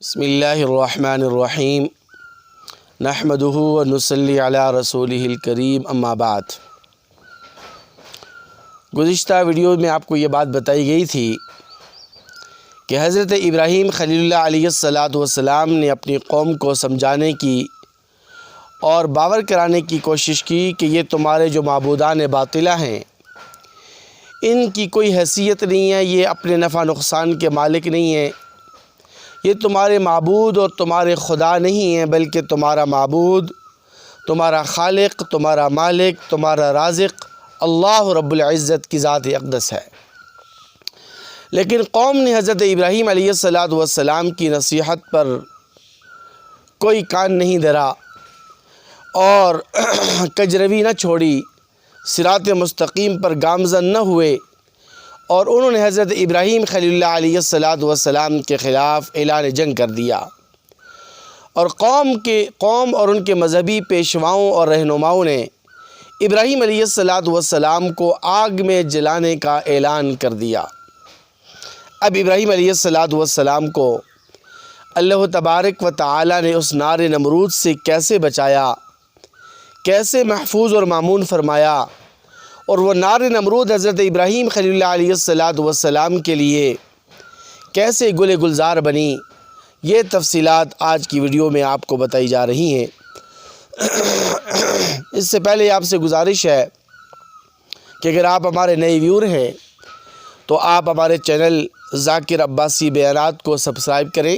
بسم اللہ الرحمن الرحیم نحمدہ و نصلی علی رسولہ الکریم اما بعد۔ گزشتہ ویڈیو میں آپ کو یہ بات بتائی گئی تھی کہ حضرت ابراہیم خلیل اللہ علیہ السلام نے اپنی قوم کو سمجھانے کی اور باور کرانے کی کوشش کی کہ یہ تمہارے جو معبودان باطلہ ہیں ان کی کوئی حیثیت نہیں ہے، یہ اپنے نفع نقصان کے مالک نہیں ہیں، یہ تمہارے معبود اور تمہارے خدا نہیں ہیں، بلکہ تمہارا معبود، تمہارا خالق، تمہارا مالک، تمہارا رازق اللہ رب العزت کی ذات اقدس ہے۔ لیکن قوم نے حضرت ابراہیم علیہ السلام کی نصیحت پر کوئی کان نہیں دھرا اور کجروی نہ چھوڑی، صراط مستقیم پر گامزن نہ ہوئے، اور انہوں نے حضرت ابراہیم خلیل اللہ علیہ السلام کے خلاف اعلان جنگ کر دیا، اور قوم اور ان کے مذہبی پیشواؤں اور رہنماؤں نے ابراہیم علیہ السلام کو آگ میں جلانے کا اعلان کر دیا۔ اب ابراہیم علیہ السلام کو اللہ تبارک و تعالی نے اس نار نمرود سے کیسے بچایا، کیسے محفوظ اور مامون فرمایا، اور وہ نار نمرود حضرت ابراہیم خلیل اللہ علیہ السلام کے لیے کیسے گل گلزار بنی، یہ تفصیلات آج کی ویڈیو میں آپ کو بتائی جا رہی ہیں۔ اس سے پہلے آپ سے گزارش ہے کہ اگر آپ ہمارے نئے ویور ہیں تو آپ ہمارے چینل ذاکر عباسی بیانات کو سبسکرائب کریں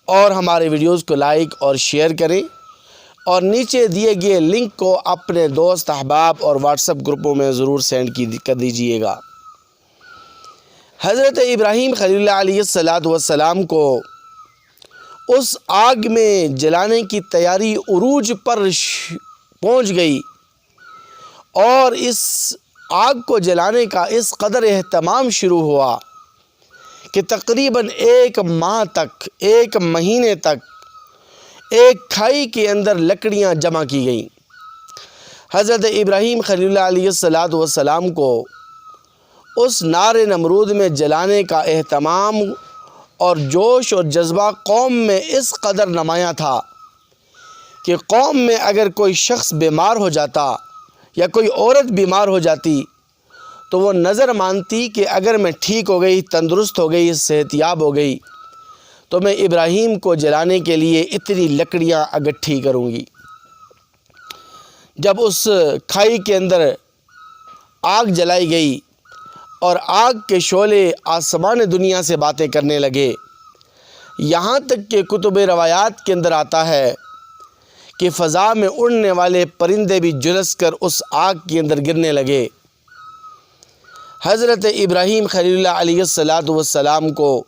اور ہمارے ویڈیوز کو لائک اور شیئر کریں، اور نیچے دیے گئے لنک کو اپنے دوست احباب اور واٹس ایپ گروپوں میں ضرور سینڈ کر دیجئے گا۔ حضرت ابراہیم خلیل اللہ علیہ السلام کو اس آگ میں جلانے کی تیاری عروج پر پہنچ گئی، اور اس آگ کو جلانے کا اس قدر اہتمام شروع ہوا کہ تقریباً ایک مہینے تک ایک کھائی کے اندر لکڑیاں جمع کی گئیں۔ حضرت ابراہیم خلیل اللہ علیہ السلام کو اس نار نمرود میں جلانے کا اہتمام اور جوش اور جذبہ قوم میں اس قدر نمایاں تھا کہ قوم میں اگر کوئی شخص بیمار ہو جاتا یا کوئی عورت بیمار ہو جاتی تو وہ نظر مانتی کہ اگر میں ٹھیک ہو گئی، تندرست ہو گئی، صحت یاب ہو گئی تو میں ابراہیم کو جلانے کے لیے اتنی لکڑیاں اکٹھی کروں گی۔ جب اس کھائی کے اندر آگ جلائی گئی اور آگ کے شعلے آسمان دنیا سے باتیں کرنے لگے، یہاں تک کہ کتب روایات کے اندر آتا ہے کہ فضا میں اڑنے والے پرندے بھی جھلس کر اس آگ کے اندر گرنے لگے۔ حضرت ابراہیم خلیل اللہ علیہ السلام کو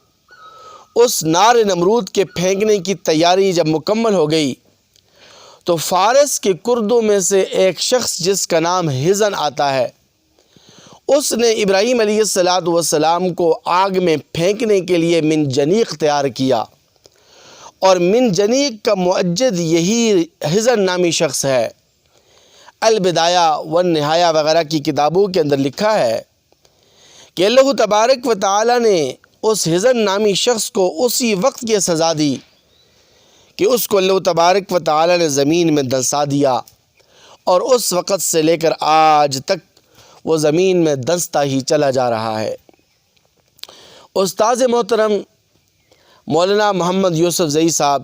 اس نار نمرود کے پھینکنے کی تیاری جب مکمل ہو گئی تو فارس کے کردوں میں سے ایک شخص جس کا نام ہزن آتا ہے، اس نے ابراہیم علیہ السلام کو آگ میں پھینکنے کے لیے منجنیق تیار کیا، اور منجنیق کا مؤجد یہی ہزن نامی شخص ہے۔ البدایہ والنہایہ وغیرہ کی کتابوں کے اندر لکھا ہے کہ اللہ تبارک و تعالی نے اس ہزن نامی شخص کو اسی وقت یہ سزا دی کہ اس کو اللہ تبارک و تعالی نے زمین میں دنسا دیا، اور اس وقت سے لے کر آج تک وہ زمین میں دنستا ہی چلا جا رہا ہے۔ استاذ محترم مولانا محمد یوسف زئی صاحب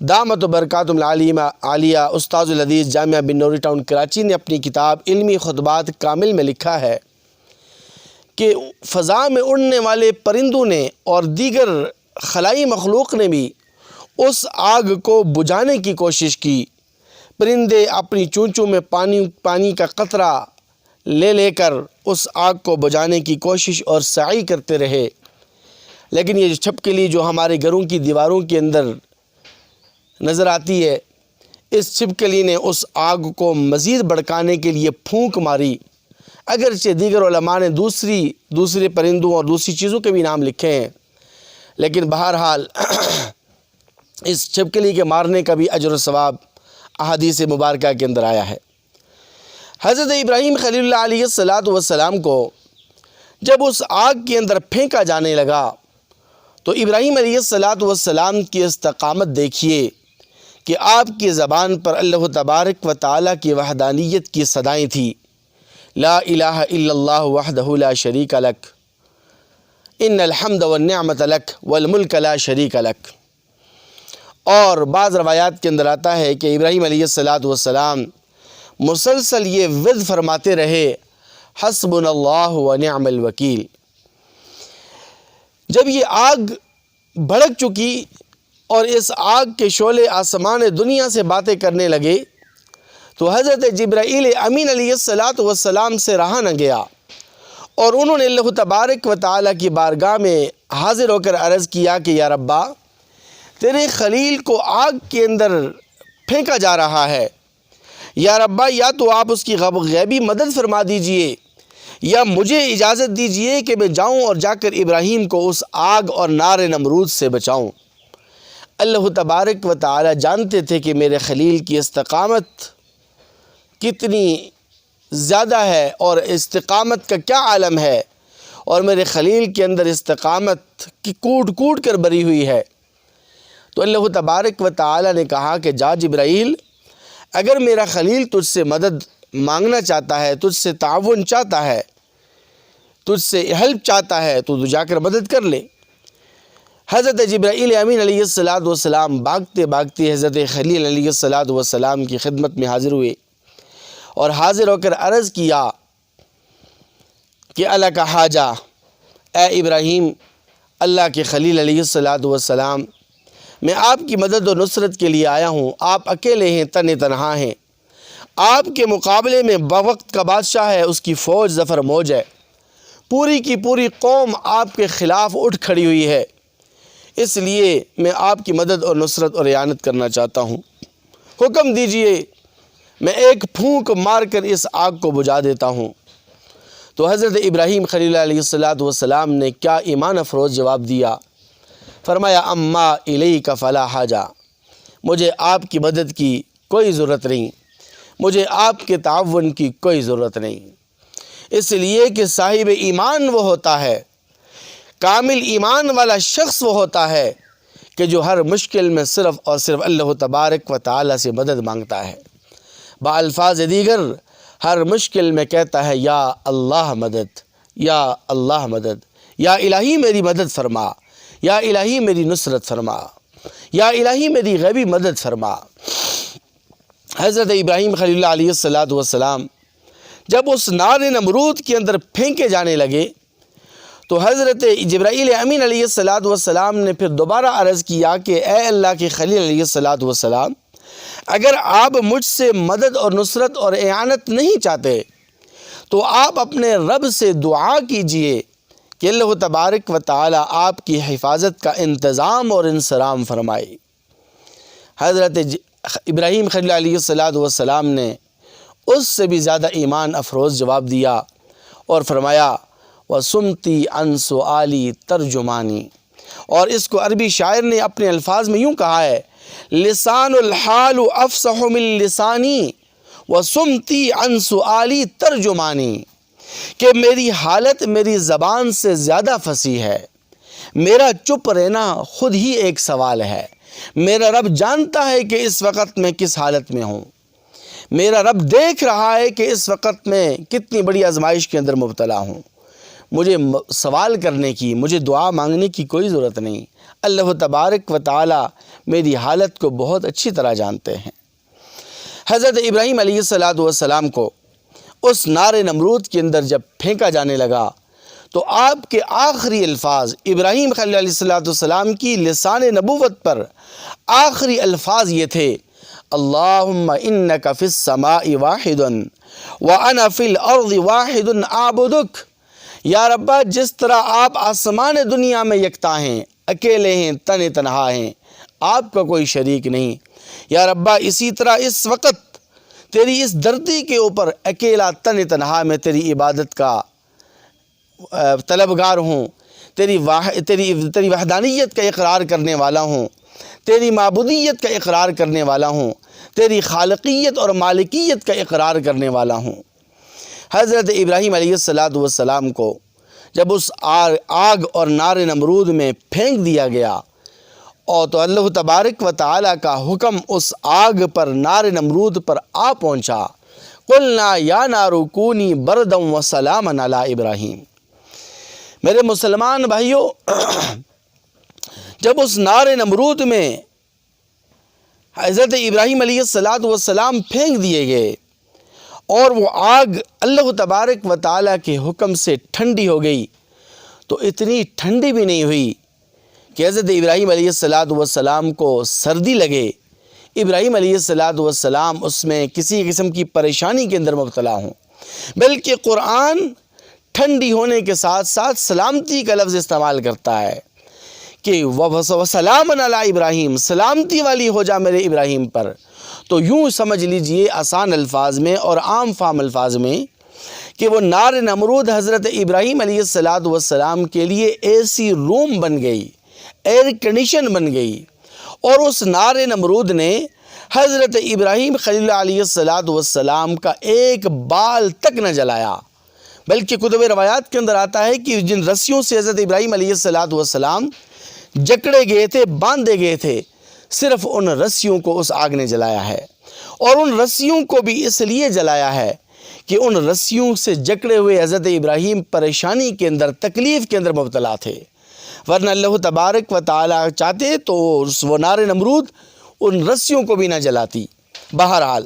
دامت برکاتہم العالیہ، استاذ الحدیث جامعہ بن نوری ٹاؤن کراچی نے اپنی کتاب علمی خطبات کامل میں لکھا ہے کہ فضا میں اڑنے والے پرندوں نے اور دیگر خلائی مخلوق نے بھی اس آگ کو بجھانے کی کوشش کی۔ پرندے اپنی چونچوں میں پانی کا قطرہ لے کر اس آگ کو بجھانے کی کوشش اور سعی کرتے رہے، لیکن یہ چھپکلی جو ہمارے گھروں کی دیواروں کے اندر نظر آتی ہے، اس چھپکلی نے اس آگ کو مزید بھڑکانے کے لیے پھونک ماری۔ اگرچہ دیگر علماء نے دوسرے پرندوں اور دوسری چیزوں کے بھی نام لکھے ہیں، لیکن بہرحال اس چھپکلی کے مارنے کا بھی اجر و ثواب احادیث مبارکہ کے اندر آیا ہے۔ حضرت ابراہیم خلیل اللہ علیہ السلام کو جب اس آگ کے اندر پھینکا جانے لگا تو ابراہیم علیہ السلام کی استقامت دیکھیے کہ آپ کی زبان پر اللہ تبارک و تعالیٰ کی وحدانیت کی صدائیں تھیں، لا الہ الا اللہ وحدہ لا شریک لک، ان الحمد والنعمت لک والملک لا شریک لک۔ اور بعض روایات کے اندر آتا ہے کہ ابراہیم علیہ السلام مسلسل یہ ورد فرماتے رہے، حسبنا اللہ ونعم الوکیل۔ جب یہ آگ بھڑک چکی اور اس آگ کے شعلے آسمان دنیا سے باتیں کرنے لگے تو حضرت جبرائیل امین علیہ السلام سے رہا نہ گیا، اور انہوں نے اللہ تبارک و تعالیٰ کی بارگاہ میں حاضر ہو کر عرض کیا کہ یا ربا، تیرے خلیل کو آگ کے اندر پھینکا جا رہا ہے، یا ربا یا تو آپ اس کی غیبی مدد فرما دیجئے، یا مجھے اجازت دیجئے کہ میں جاؤں اور جا کر ابراہیم کو اس آگ اور نار نمرود سے بچاؤں۔ اللہ تبارک و تعالی جانتے تھے کہ میرے خلیل کی استقامت کتنی زیادہ ہے اور استقامت کا کیا عالم ہے، اور میرے خلیل کے اندر استقامت کی کوٹ کوٹ کر بری ہوئی ہے۔ تو اللہ تبارک و تعالی نے کہا کہ جا جبرائیل، اگر میرا خلیل تجھ سے مدد مانگنا چاہتا ہے، تجھ سے تعاون چاہتا ہے، تجھ سے ہیلپ چاہتا ہے، تو جا کر مدد کر لے۔ حضرت جبرائیل امین علیہ السلام بھاگتے بھاگتے حضرت خلیل علیہ السلام کی خدمت میں حاضر ہوئے اور حاضر ہو کر عرض کیا کہ اللہ کا حاجہ، اے ابراہیم، اللہ کے خلیل علیہ السلام، میں آپ کی مدد و نصرت کے لیے آیا ہوں۔ آپ اکیلے ہیں، تنہا ہیں، آپ کے مقابلے میں بوقت کا بادشاہ ہے، اس کی فوج ظفر موج ہے، پوری کی پوری قوم آپ کے خلاف اٹھ کھڑی ہوئی ہے، اس لیے میں آپ کی مدد اور نصرت اور اعانت کرنا چاہتا ہوں۔ حکم دیجئے، میں ایک پھونک مار کر اس آگ کو بجھا دیتا ہوں۔ تو حضرت ابراہیم خلیل علیہ السلام نے کیا ایمان افروز جواب دیا، فرمایا اما الیک فلا حاجہ، مجھے آپ کی مدد کی کوئی ضرورت نہیں، مجھے آپ کے تعاون کی کوئی ضرورت نہیں، اس لیے کہ صاحب ایمان وہ ہوتا ہے، کامل ایمان والا شخص وہ ہوتا ہے کہ جو ہر مشکل میں صرف اور صرف اللہ تبارک و تعالی سے مدد مانگتا ہے۔ بالفاظ دیگر ہر مشکل میں کہتا ہے یا اللہ مدد، یا اللہ مدد، یا الہی میری مدد فرما، یا الہی میری نصرت فرما، یا الہی میری غیبی مدد فرما۔ حضرت ابراہیم خلیل اللہ علیہ السلام جب اس نار نمرود کے اندر پھینکے جانے لگے تو حضرت جبرائیل امین علیہ السلام نے پھر دوبارہ عرض کیا کہ اے اللہ کے خلیل علیہ السلام، اگر آپ مجھ سے مدد اور نصرت اور اعانت نہیں چاہتے تو آپ اپنے رب سے دعا کیجئے کہ اللہ تبارک و تعالی آپ کی حفاظت کا انتظام اور انصرام فرمائے۔ حضرت ابراہیم خلیل علیہ السلام نے اس سے بھی زیادہ ایمان افروز جواب دیا اور فرمایا وَسُمْتِي عَنْ سُؤَالِي تَرْجُمَانِي، اور اس کو عربی شاعر نے اپنے الفاظ میں یوں کہا ہے، لسان الحال افصح من لسانی وَسُمْتِي عَنْ سُؤَالِي تَرْجُمَانِي، کہ میری حالت میری زبان سے زیادہ فصیح ہے، میرا چپ رہنا خود ہی ایک سوال ہے، میرا رب جانتا ہے کہ اس وقت میں کس حالت میں ہوں، میرا رب دیکھ رہا ہے کہ اس وقت میں کتنی بڑی آزمائش کے اندر مبتلا ہوں، مجھے سوال کرنے کی، مجھے دعا مانگنے کی کوئی ضرورت نہیں، اللہ تبارک و تعالی میری حالت کو بہت اچھی طرح جانتے ہیں۔ حضرت ابراہیم علیہ السلام کو اس نار نمرود کے اندر جب پھینکا جانے لگا تو آپ کے آخری الفاظ، ابراہیم خلیل علیہ السلام کی لسان نبوت پر آخری الفاظ یہ تھے، اللہم انک فی السماء واحد وانا فی الارض واحد اعبدک، یا ربا جس طرح آپ آسمان دنیا میں یکتا ہیں، اکیلے ہیں، تنہا ہیں، آپ کا کوئی شریک نہیں، یا ربا اسی طرح اس وقت تیری اس دھرتی کے اوپر اکیلا تنہا میں تیری عبادت کا طلبگار ہوں، تیری وحدانیت کا اقرار کرنے والا ہوں، تیری معبودیت کا اقرار کرنے والا ہوں، تیری خالقیت اور مالکیت کا اقرار کرنے والا ہوں۔ حضرت ابراہیم علیہ السلام کو جب اس آگ اور نار نمرود میں پھینک دیا گیا، اور تو اللہ تبارک و تعالیٰ کا حکم اس آگ پر، نار نمرود پر آ پہنچا، قلنا یا نار کونی بردا و سلاما علی ابراہیم۔ میرے مسلمان بھائیوں، جب اس نار نمرود میں حضرت ابراہیم علیہ السلام پھینک دیے گئے اور وہ آگ اللہ تبارک و تعالیٰ کے حکم سے ٹھنڈی ہو گئی، تو اتنی ٹھنڈی بھی نہیں ہوئی کہ حضرت ابراہیم علیہ السلام کو سردی لگے، ابراہیم علیہ السلام اس میں کسی قسم کی پریشانی کے اندر مبتلا ہوں، بلکہ قرآن ٹھنڈی ہونے کے ساتھ ساتھ سلامتی کا لفظ استعمال کرتا ہے کہ وَسَلَامٌ عَلَىٰ ابراہیم، سلامتی والی ہو جا میرے ابراہیم پر۔ تو یوں سمجھ لیجئے آسان الفاظ میں اور عام فہم الفاظ میں کہ وہ نار نمرود حضرت ابراہیم علیہ السلام کے لیے اے سی روم بن گئی، ایئر کنڈیشن بن گئی، اور اس نار نمرود نے حضرت ابراہیم خلیل اللہ علیہ السلام کا ایک بال تک نہ جلایا، بلکہ کتب روایات کے اندر آتا ہے کہ جن رسیوں سے حضرت ابراہیم علیہ السلام جکڑے گئے تھے، باندھے گئے تھے، صرف ان رسیوں کو اس آگ نے جلایا ہے، اور ان رسیوں کو بھی اس لیے جلایا ہے کہ ان رسیوں سے جکڑے ہوئے حضرت ابراہیم پریشانی کے اندر، تکلیف کے اندر مبتلا تھے، ورنہ اللہ تبارک و تعالیٰ چاہتے تو وہ نار نمرود ان رسیوں کو بھی نہ جلاتی۔ بہرحال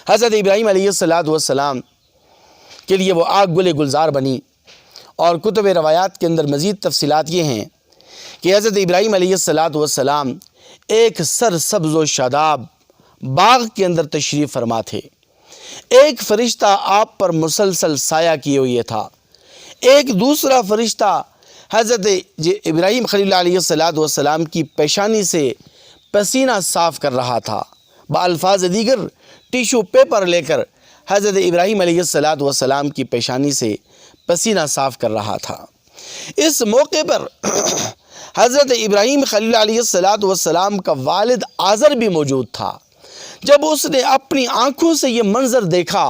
حضرت ابراہیم علیہ السلام کے لیے وہ آگ گل گلزار بنی، اور کتب روایات کے اندر مزید تفصیلات یہ ہیں کہ حضرت ابراہیم علیہ السلام ایک سرسبز و شاداب باغ کے اندر تشریف فرما تھے، ایک فرشتہ آپ پر مسلسل سایہ کیے ہوئے تھا، ایک دوسرا فرشتہ حضرت ابراہیم خلیل اللہ علیہ السلام کی پیشانی سے پسینہ صاف کر رہا تھا، بالفاظ دیگر ٹیشو پیپر لے کر حضرت ابراہیم علیہ السلام کی پیشانی سے پسینہ صاف کر رہا تھا۔ اس موقع پر حضرت ابراہیم خلیل علیہ السلام کا والد آزر بھی موجود تھا۔ جب اس نے اپنی آنکھوں سے یہ منظر دیکھا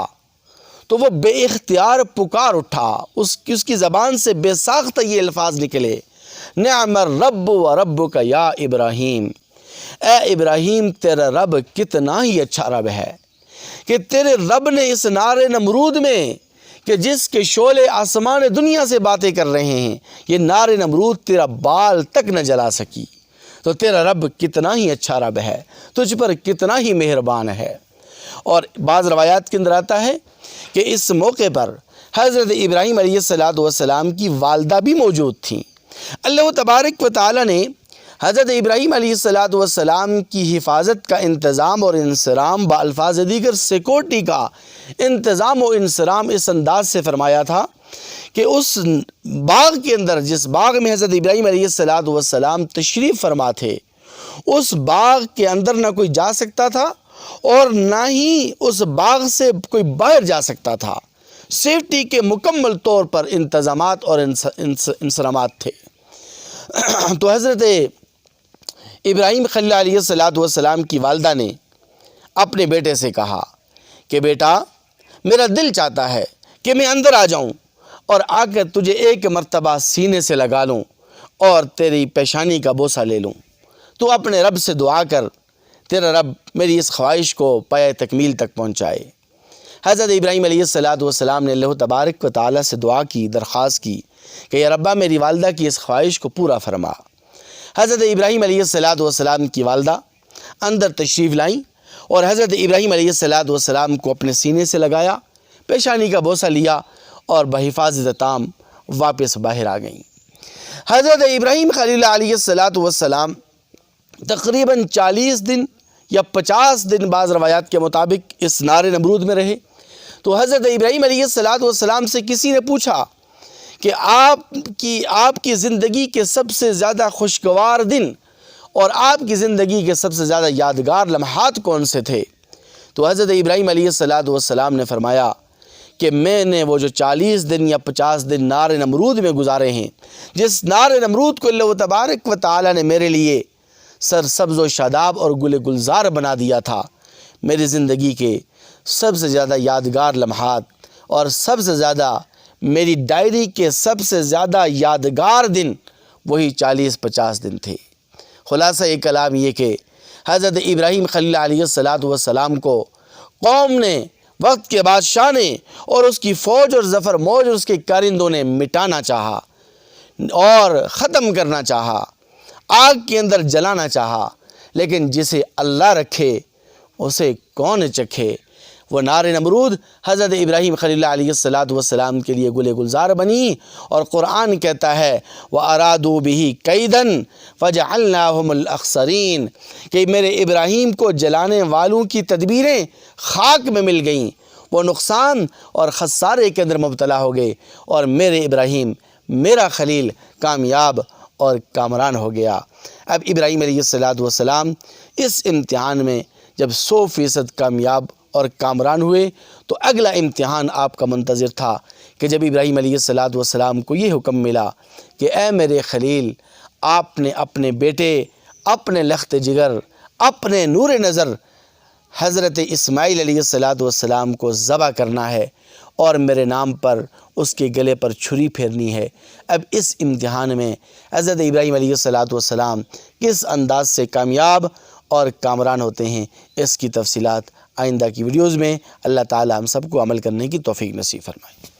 تو وہ بے اختیار پکار اٹھا، اس کی زبان سے بے ساختہ یہ الفاظ نکلے، نعم الرب و ربک یا ابراہیم، اے ابراہیم تیرا رب کتنا ہی اچھا رب ہے کہ تیرے رب نے اس نار نمرود میں کہ جس کے شعلے آسمان دنیا سے باتیں کر رہے ہیں، یہ نار نمرود تیرا بال تک نہ جلا سکی، تو تیرا رب کتنا ہی اچھا رب ہے، تجھ پر کتنا ہی مہربان ہے۔ اور بعض روایات کے اندر آتا ہے کہ اس موقع پر حضرت ابراہیم علیہ السلام کی والدہ بھی موجود تھیں۔ اللہ تبارک و تعالی نے حضرت ابراہیم علیہ السلام کی حفاظت کا انتظام اور انصرام، بالفاظ دیگر سیکورٹی کا انتظام و انصرام اس انداز سے فرمایا تھا کہ اس باغ کے اندر، جس باغ میں حضرت ابراہیم علیہ السلام تشریف فرما تھے، اس باغ کے اندر نہ کوئی جا سکتا تھا اور نہ ہی اس باغ سے کوئی باہر جا سکتا تھا، سیفٹی کے مکمل طور پر انتظامات اور انصرامات تھے۔ تو حضرت ابراہیم خلیل علیہ السلام کی والدہ نے اپنے بیٹے سے کہا کہ بیٹا، میرا دل چاہتا ہے کہ میں اندر آ جاؤں اور آ کر تجھے ایک مرتبہ سینے سے لگا لوں اور تیری پیشانی کا بوسہ لے لوں، تو اپنے رب سے دعا کر، تیرا رب میری اس خواہش کو پایہ تکمیل تک پہنچائے۔ حضرت ابراہیم علیہ السلام نے اللہ تبارک و تعالیٰ سے دعا کی، درخواست کی کہ یا ربا میری والدہ کی اس خواہش کو پورا فرما۔ حضرت ابراہیم علیہ السلام کی والدہ اندر تشریف لائیں اور حضرت ابراہیم علیہ السلام کو اپنے سینے سے لگایا، پیشانی کا بوسہ لیا اور بحفاظت تام واپس باہر آ گئیں۔ حضرت ابراہیم خلیل علیہ السلام تقریباً 40 دن یا 50 دن بعض روایات کے مطابق اس نار نمرود میں رہے۔ تو حضرت ابراہیم علیہ السلام سے کسی نے پوچھا کہ آپ کی زندگی کے سب سے زیادہ خوشگوار دن اور آپ کی زندگی کے سب سے زیادہ یادگار لمحات کون سے تھے؟ تو حضرت ابراہیم علیہ السلام نے فرمایا کہ میں نے وہ جو 40 دن یا 50 دن نار نمرود میں گزارے ہیں، جس نار نمرود کو اللہ تبارک و تعالی نے میرے لیے سرسبز و شاداب اور گل گلزار بنا دیا تھا، میری زندگی کے سب سے زیادہ یادگار لمحات اور سب سے زیادہ میری ڈائری کے سب سے زیادہ یادگار دن وہی 40-50 دن تھے۔ خلاصہ یہ کلام یہ کہ حضرت ابراہیم خلیل علیہ السلام کو قوم نے، وقت کے بادشاہ نے اور اس کی فوج اور ظفر موج اور اس کے کارندوں نے مٹانا چاہا اور ختم کرنا چاہا، آگ کے اندر جلانا چاہا، لیکن جسے اللہ رکھے اسے کون چکھے۔ وہ نار نمرود حضرت ابراہیم خلیل علیہ السلام کے لیے گل گلزار بنی، اور قرآن کہتا ہے وَأَرَادُوا بِهِ كَيْدًا فَجَعَلْنَاهُمُ الْأَخْسَرِينَ کہ میرے ابراہیم کو جلانے والوں کی تدبیریں خاک میں مل گئیں، وہ نقصان اور خسارے کے اندر مبتلا ہو گئے، اور میرے ابراہیم میرا خلیل کامیاب اور کامران ہو گیا۔ اب ابراہیم علیہ السلام اس امتحان میں جب 100% کامیاب اور کامران ہوئے تو اگلا امتحان آپ کا منتظر تھا کہ جب ابراہیم علیہ السلام کو یہ حکم ملا کہ اے میرے خلیل، آپ نے اپنے بیٹے، اپنے لخت جگر، اپنے نور نظر حضرت اسماعیل علیہ السلام کو ذبح کرنا ہے اور میرے نام پر اس کے گلے پر چھری پھیرنی ہے۔ اب اس امتحان میں حضرت ابراہیم علیہ السلام کس انداز سے کامیاب اور کامران ہوتے ہیں، اس کی تفصیلات آئندہ کی ویڈیوز میں اللہ تعالی ہم سب کو عمل کرنے کی توفیق نصیب فرمائے۔